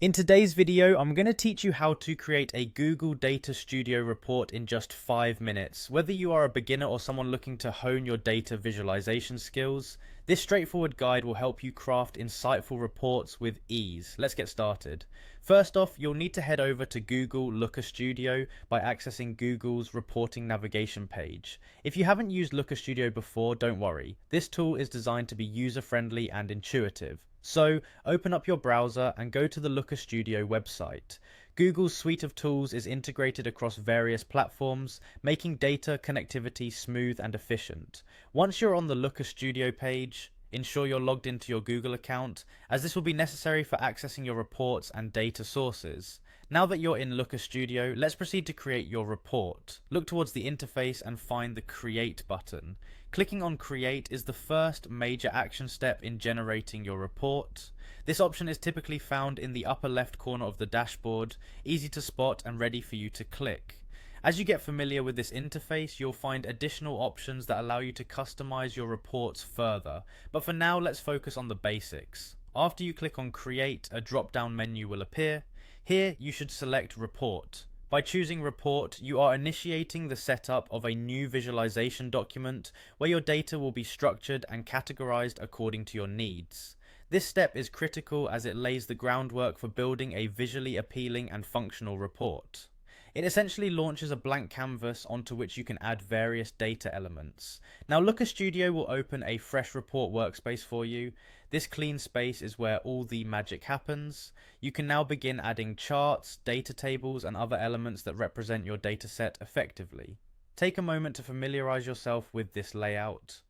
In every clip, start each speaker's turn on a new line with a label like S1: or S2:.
S1: In today's video, I'm going to teach you how to create a Google Data Studio report in just 5 minutes. Whether you are a beginner or someone looking to hone your data visualization skills, this straightforward guide will help you craft insightful reports with ease. Let's get started. First off, you'll need to head over to Google Looker Studio by accessing Google's reporting navigation page. If you haven't used Looker Studio before, don't worry. This tool is designed to be user-friendly and intuitive. So, open up your browser and go to the Looker Studio website. Google's suite of tools is integrated across various platforms, making data connectivity smooth and efficient. Once you're on the Looker Studio page, ensure you're logged into your Google account, as this will be necessary for accessing your reports and data sources. Now that you're in Looker Studio, let's proceed to create your report. Look towards the interface and find the Create button. Clicking on Create is the first major action step in generating your report. This option is typically found in the upper left corner of the dashboard, easy to spot and ready for you to click. As you get familiar with this interface, you'll find additional options that allow you to customize your reports further, but for now let's focus on the basics. After you click on Create, a drop-down menu will appear. Here you should select Report. By choosing Report, you are initiating the setup of a new visualization document where your data will be structured and categorized according to your needs. This step is critical as it lays the groundwork for building a visually appealing and functional report. It essentially launches a blank canvas onto which you can add various data elements. Now Looker Studio will open a fresh report workspace for you. This clean space is where all the magic happens. You can now begin adding charts, data tables and other elements that represent your dataset effectively. Take a moment to familiarize yourself with this layout.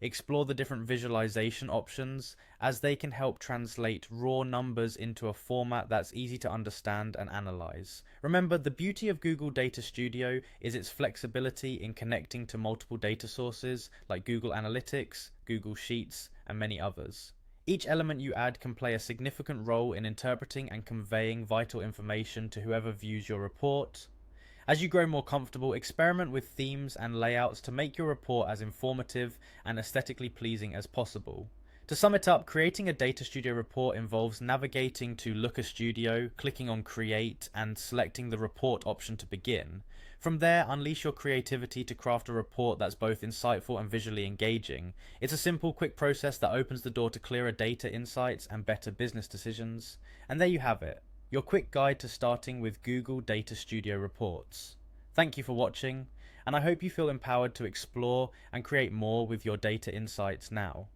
S1: Explore the different visualization options as they can help translate raw numbers into a format that's easy to understand and analyze. Remember, the beauty of Google Data Studio is its flexibility in connecting to multiple data sources like Google Analytics, Google Sheets, and many others. Each element you add can play a significant role in interpreting and conveying vital information to whoever views your report. As you grow more comfortable, experiment with themes and layouts to make your report as informative and aesthetically pleasing as possible. To sum it up, creating a Data Studio report involves navigating to Looker Studio, clicking on Create, and selecting the Report option to begin. From there, unleash your creativity to craft a report that's both insightful and visually engaging. It's a simple, quick process that opens the door to clearer data insights and better business decisions. And there you have it. Your quick guide to starting with Google Data Studio reports. Thank you for watching, and I hope you feel empowered to explore and create more with your data insights now.